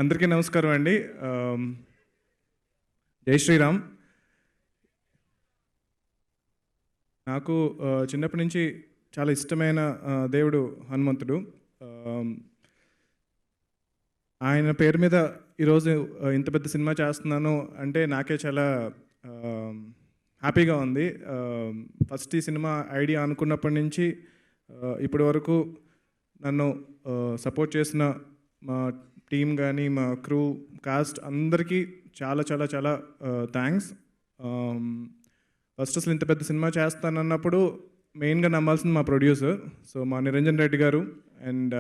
అందరికీ నమస్కారం అండి. జై శ్రీరామ్. నాకు చిన్నప్పటి నుంచి చాలా ఇష్టమైన దేవుడు హనుమంతుడు. ఆయన పేరు మీద ఈరోజు ఇంత పెద్ద సినిమా చేస్తున్నాను అంటే నాకే చాలా హ్యాపీగా ఉంది. ఫస్ట్ ఈ సినిమా ఐడియా అనుకున్నప్పటి నుంచి ఇప్పటి వరకు నన్ను సపోర్ట్ చేసిన మా టీం కానీ మా క్రూ కాస్ట్ అందరికీ చాలా చాలా చాలా థ్యాంక్స్. ఫస్ట్ అసలు ఇంత పెద్ద సినిమా చేస్తానన్నప్పుడు మెయిన్గా నమ్మాల్సింది మా ప్రొడ్యూసర్, సో మా నిరంజన్ రెడ్డి గారు అండ్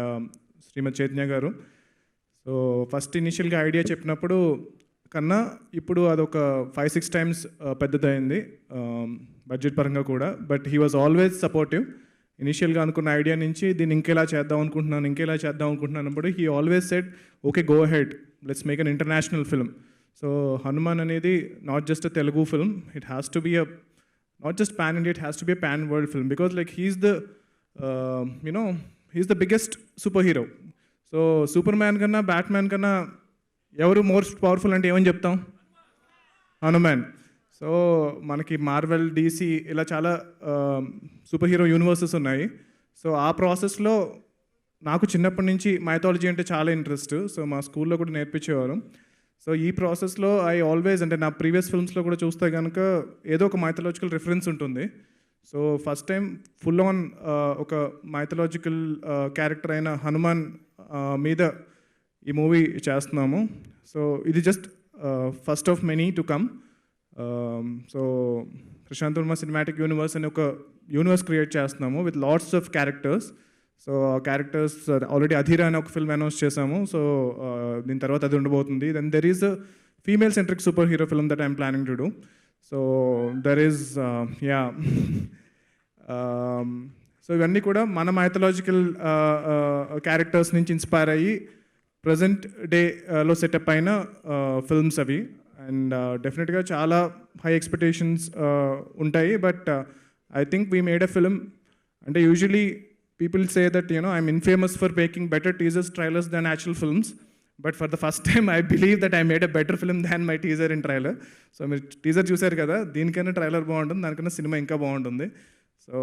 శ్రీమతి చైతన్య గారు. సో ఫస్ట్ ఇనిషియల్గా ఐడియా చెప్పినప్పుడు కన్నా ఇప్పుడు అదొక 5-6 టైమ్స్ పెద్దదైంది బడ్జెట్ పరంగా కూడా. But he was always supportive. ఇనిషియల్గా అనుకున్న ఐడియా నుంచి దీన్ని ఇంకేలా చేద్దాం అనుకుంటున్నాను అన్నప్పుడు he always said okay, go ahead, let's make an international film. So Hanuman అనేది not just a Telugu film, it has to be a not just pan India, it has to be a pan world film because like he's the biggest superhero. So Superman కన్నా Batman కన్నా ఎవరు most powerful అంటే ఏమని చెప్తాం? Hanuman. So మనకి Marvel, DC ఇలా చాలా super hero universes ఉన్నాయి. సో ఆ ప్రాసెస్లో నాకు చిన్నప్పటి నుంచి మైథాలజీ అంటే చాలా ఇంట్రెస్ట్. సో మా స్కూల్లో కూడా నేర్పించేవారు. సో ఈ ప్రాసెస్లో ఐ ఆల్వేస్, అంటే నా ప్రీవియస్ ఫిల్మ్స్లో కూడా చూస్తే కనుక ఏదో ఒక మైథలాజికల్ రిఫరెన్స్ ఉంటుంది. So first time full on ఒక మైథలాజికల్ క్యారెక్టర్ అయిన హనుమాన్ మీద ఈ మూవీ చేస్తున్నాము. సో ఇది just first of many to come. So Prashanth Varma cinematic universe అని ఒక యూనివర్స్ క్రియేట్ చేస్తున్నాము with lots of characters. So characters already Adhira అనే ఒక ఫిల్మ్ అనౌన్స్ చేశాము. సో దీని తర్వాత అది ఉండబోతుంది. Then there is a female centric super hero film that I'm planning to do. So there is so ఇవన్నీ కూడా మన మైథలాజికల్ క్యారెక్టర్స్ నుంచి ఇన్స్పైర్ అయ్యి ప్రజెంట్ డేలో సెటప్ అయిన ఫిల్మ్స్ అవి. అండ్ డెఫినెట్గా చాలా హై ఎక్స్పెక్టేషన్స్ ఉంటాయి. But I think we made a film. అంటే usually people say that I'm infamous for making better teasers, trailers than actual films. But for the first time I believe that I made a better film than my teaser in trailer. So మీరు teaser చూశారు కదా, దీనికన్నా trailer బాగుంటుంది, దానికన్నా cinema ఇంకా బాగుంటుంది. So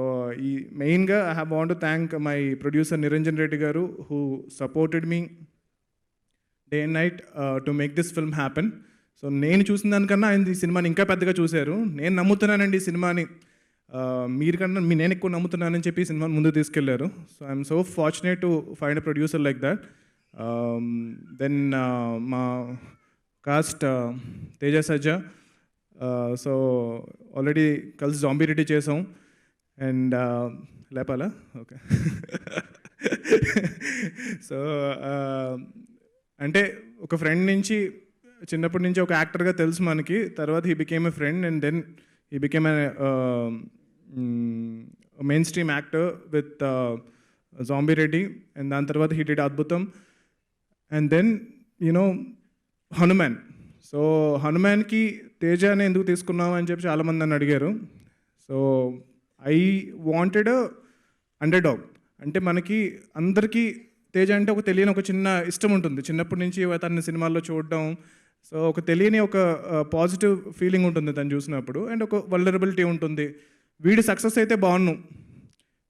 ఈ మెయిన్గా I have want to thank my producer Niranjan Reddy garu who supported me day and night to make this film happen. So నేను చూసిన దానికన్నా ఆయన ఈ సినిమాని ఇంకా పెద్దగా చూశారు. నేను నమ్ముతున్నానండి ఈ సినిమాని, నేను ఎక్కువ నమ్ముతున్నానని చెప్పి ఈ సినిమాని ముందుకు తీసుకెళ్లారు. సో I'm so fortunate to find a producer like that. Then మా cast Teja Sajja. So already కలిసి జాంబీ రెడ్డి చేసాం. And లేపాలా okay. సో అంటే ఒక ఫ్రెండ్ నుంచి, చిన్నప్పటి నుంచి ఒక యాక్టర్గా తెలుసు మనకి. తర్వాత he became a friend and then he became a main stream actor with zombie Reddy. And దాని తర్వాత he did Adbhutham. And then Hanuman. So హనుమాన్కి తేజానే ఎందుకు తీసుకున్నావు అని చెప్పి చాలామంది నన్ను అడిగారు. So I wanted underdog. అంటే మనకి అందరికీ తేజ అంటే ఒక తెలియని ఒక చిన్న ఇష్టం ఉంటుంది చిన్నప్పటి నుంచి తన సినిమాల్లో చూడడం. సో ఒక తెలియని ఒక పాజిటివ్ ఫీలింగ్ ఉంటుంది తను చూసినప్పుడు. అండ్ ఒక వల్నరబిలిటీ ఉంటుంది. వీడి సక్సెస్ అయితే బాగున్ను,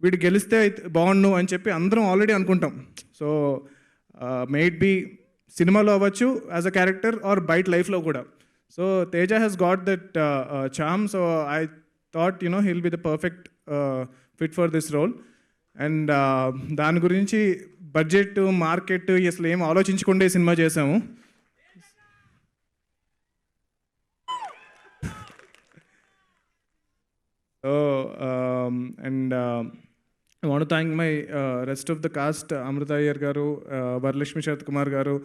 వీడు గెలిస్తే అయితే బాగుండు అని చెప్పి అందరం ఆల్రెడీ అనుకుంటాం. సో మేట్ బీ సినిమాలో అవ్వచ్చు యాజ్ అ క్యారెక్టర్ ఆర్ బయట లైఫ్లో కూడా. So Teja has got that charm. So I thought he'll be the perfect fit for this role. And దాని గురించి బడ్జెట్, మార్కెట్ అసలు ఏం ఆలోచించకుండా సినిమా చేసాము. So and I want to thank my rest of the cast, Amritha Iyer garu, Varalaxmi Sarath Kumar garu,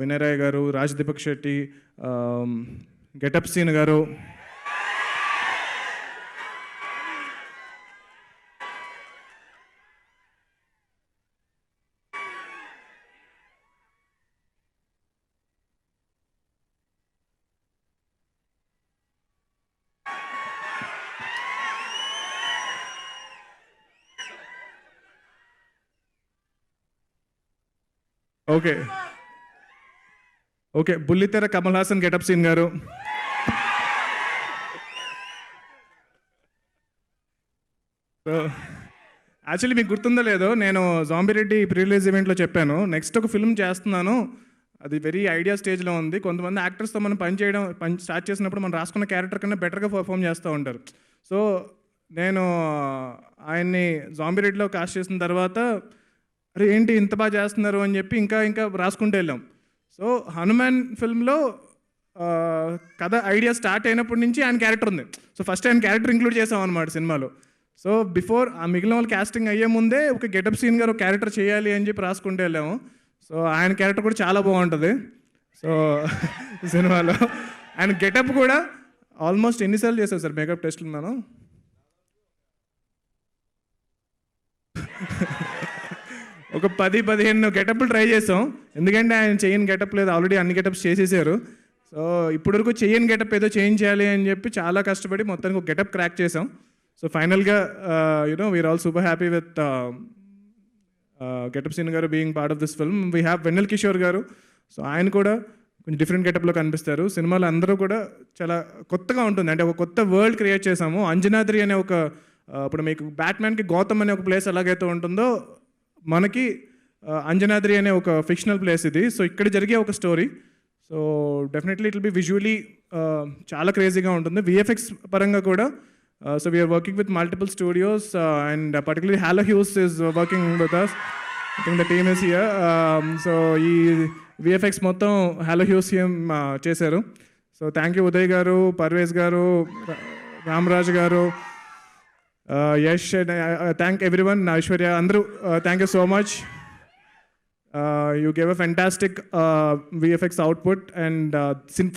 Vinay Rai garu, Raj Deepak Shetty, getup Srinu garu. Okay, okay, బుల్లితెర Kamal Haasan getup Srinu garu. So actually మీకు గుర్తుందో లేదో, నేను జాంబిరెడ్డి ప్రీ రిలీజ్ ఈవెంట్లో చెప్పాను, నెక్స్ట్ ఒక ఫిల్మ్ చేస్తున్నాను, అది వెరీ ఐడియా స్టేజ్లో ఉంది. కొంతమంది యాక్టర్స్తో మనం పని స్టార్ట్ చేసినప్పుడు మనం రాసుకున్న క్యారెక్టర్ కన్నా బెటర్గా పర్ఫామ్ చేస్తూ ఉంటారు. సో నేను ఆయన్ని జాంబిరెడ్డిలో కాస్ట్ చేసిన తర్వాత, అరే ఏంటి ఇంత బాగా చేస్తున్నారు అని చెప్పి ఇంకా ఇంకా రాసుకుంటూ వెళ్ళాం. సో హనుమాన్ ఫిల్మ్లో కథ ఐడియా స్టార్ట్ అయినప్పటి నుంచి ఆయన క్యారెక్టర్ ఉంది. సో ఫస్ట్ ఆయన క్యారెక్టర్ ఇంక్లూడ్ చేసాం అనమాట సినిమాలో. సో బిఫోర్ ఆ మిగిలిన వాళ్ళు క్యాస్టింగ్ అయ్యే ముందే ఒక గెటప్ సీన్ గారు ఒక క్యారెక్టర్ చేయాలి అని చెప్పి రాసుకుంటూ వెళ్ళాము. సో ఆయన క్యారెక్టర్ కూడా చాలా బాగుంటుంది. సో సినిమాలో ఆయన గెటప్ కూడా ఆల్మోస్ట్ ఎన్నిసార్లు చేశారు సార్ మేకప్ టెస్ట్లు మనం? ఒక 10-15 గెటప్లు ట్రై చేసాం, ఎందుకంటే ఆయన చేయని గెటప్ లేదు, ఆల్రెడీ అన్ని గెటప్స్ చేసేసారు. సో ఇప్పటివరకు చేయని గెటప్ ఏదో చేంజ్ చేయాలి అని చెప్పి చాలా కష్టపడి మొత్తానికి ఒక గెటప్ క్రాక్ చేసాం. సో ఫైనల్గా we are all super happy with getup Srinu garu being part of this film. We have Vennela Kishore garu. So ఆయన కూడా కొంచెం డిఫరెంట్ గెటప్లో కనిపిస్తారు. సినిమాలో అందరూ కూడా చాలా కొత్తగా ఉంటుంది, అంటే ఒక కొత్త వరల్డ్ క్రియేట్ చేసాము. అంజనాద్రి అనే ఒక ఇప్పుడు మీకు బ్యాట్మ్యాన్కి గౌతమ్ అనే ఒక ప్లేస్ ఎలాగైతే ఉంటుందో, మనకి అంజనాద్రి అనే ఒక ఫిక్షనల్ ప్లేస్ ఇది. సో ఇక్కడ జరిగే ఒక story. So definitely it will be visually చాలా క్రేజీగా ఉంటుంది. విఎఫ్ఎక్స్ పరంగా కూడా so we're working with multiple studios and particularly halo hues is working with us. I think the team is here. So ఈ విఎఫ్ఎక్స్ మొత్తం హ్యాలో హ్యూస్ చేశారు. So thank you Uday garu, Parvez గారు, రామరాజ్ గారు, యష్, థ్యాంక్ ఎవ్రీవన్, ఐశ్వర్య, అందరూ thank you so much. You gave a fantastic VFX output and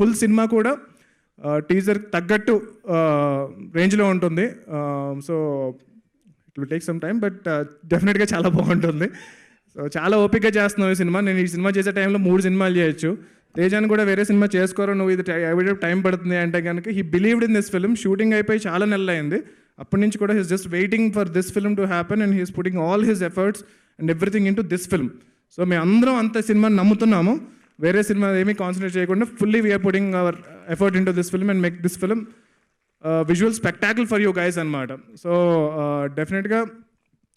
full cinema కూడా teaser తగ్గట్టు రేంజ్లో ఉంటుంది. So it will take some time, but డెఫినెట్గా చాలా బాగుంటుంది. సో చాలా ఓపికగా చేస్తున్నావు ఈ సినిమా. నేను ఈ సినిమా చేసే టైంలో 3 సినిమాలు చేయొచ్చు. తేజాన్ని కూడా వేరే సినిమా చేసుకోరు, నువ్వు ఇది ఎవరి టైం పడుతుంది అంటే కనుక he believed in this film. Shooting అయిపోయి చాలా నెలలు అయింది, అప్పటి నుంచి కూడా he's just waiting for this film to happen and he's putting all his efforts and everything in to this film. So మేము అందరం అంత సినిమాని నమ్ముతున్నాము, వేరే సినిమా ఏమీ కాన్సన్ట్రేట్ చేయకుండా fully we're putting our effort in to this film and make this film visual spectacle for you guys అనమాట. So డెఫినెట్గా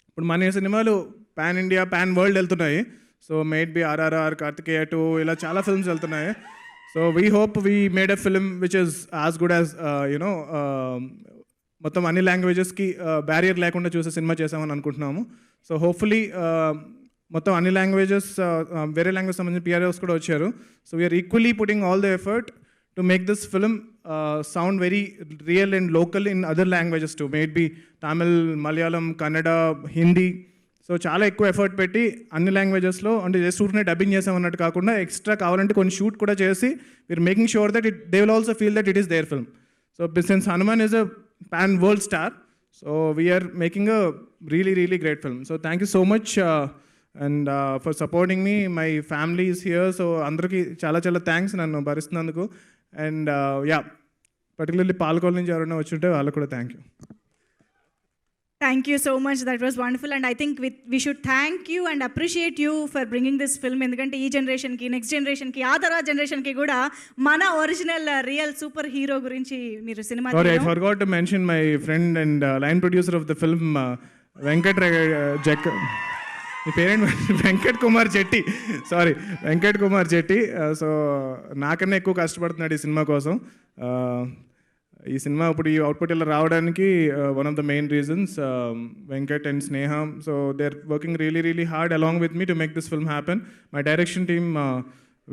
ఇప్పుడు మన సినిమాలు పాన్ ఇండియా, పాన్ వరల్డ్ వెళ్తున్నాయి. So maybe RRR, Karthikeya 2, ఇలా చాలా ఫిల్మ్స్ వెళ్తున్నాయి. So we hope we made a film which is as good as మొత్తం అన్ని లాంగ్వేజెస్కి బ్యారియర్ లేకుండా చూసే సినిమా చేసామని అనుకుంటున్నాము. సో హోప్ఫుల్లీ మొత్తం అన్ని లాంగ్వేజెస్, వేరే లాంగ్వేజ్ సంబంధించిన PROs కూడా వచ్చారు. So we're equally putting all the effort to make this film sound very real and local in other languages to maybe Tamil, Malayalam, Kannada, Hindi. So చాలా ఎక్కువ ఎఫర్ట్ పెట్టి అన్ని లాంగ్వేజెస్లో, అంటే జస్ట్ ఊరినే డబ్బింగ్ చేసామన్నట్టు కాకుండా ఎక్స్ట్రా కావాలంటే కొన్ని షూట్ కూడా చేసి we're making sure that they will also feel that it is their film. So since Hanuman is a pan world star, so we are making a really really great film. So thank you so much and for supporting me. My family is here, so andarki chala chala thanks nannu baristunnanduku. And yeah, particularly Palkol nunchi evarana vachunte vallaku kuda thank you. Thank you so much. That was wonderful, and I think we should thank you and appreciate you for bringing this film. ఎందుకంటే ఈ జనరేషన్కి, next జనరేషన్కి, ఆ తర్వాత జనరేషన్కి కూడా మన original real super hero గురించి మీరు cinema. Sorry, I forgot to mention my friend and line producer of the film, Venkat Jack. Me parent Venkat Kumar Chetty. Sorry, Venkat Kumar Chetty. So నాకన్నా ఎక్కువ కష్టపడుతున్నాడు ఈ సినిమా కోసం. ఈ సినిమా ఇప్పుడు ఈ అవుట్పుట్ ఇలా రావడానికి one of the main reasons Venkat and Sneha. So they are working really really hard along with me to make this film happen. My direction team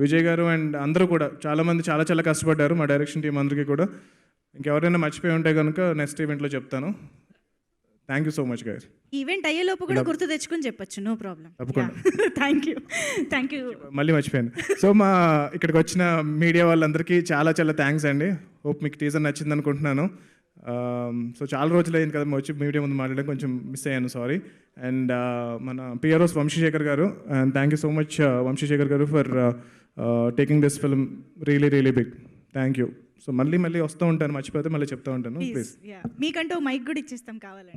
Vijay garu and అందరూ కూడా చాలామంది చాలా కష్టపడ్డారు, మా డైరెక్షన్ టీం అందరికీ కూడా. ఇంకెవరైనా మర్చిపోయి ఉంటే కనుక నెక్స్ట్ ఈవెంట్లో చెప్తాను. Thank you so much guys. Event అయ్యేలోపు కూడా గుర్తు తెచ్చుకొని చెప్పొచ్చు, నో ప్రాబ్లం. తప్పకుండా. Thank you. మళ్ళీ మర్చిపోయాను. సో మా ఇక్కడికి వచ్చిన మీడియా వాళ్ళందరికీ చాలా థ్యాంక్స్ అండి. హోప్ మీకు టీజర్ నచ్చింది అనుకుంటున్నాను. సో చాలా రోజులు అయింది కదా వచ్చి మీడియా ముందు మాట్లాడడం, కొంచెం మిస్ అయ్యాను, సారీ. అండ్ మన PROs Vamsishekar garu, and thank you so much Vamsishekar garu for taking this film really really big. Thank you. So మళ్ళీ వస్తూ ఉంటాను, మర్చిపోతే మళ్ళీ చెప్తూ ఉంటాను. ప్లీజ్ మీకంటూ మైక్ కూడా ఇచ్చేస్తాం కావాలండి.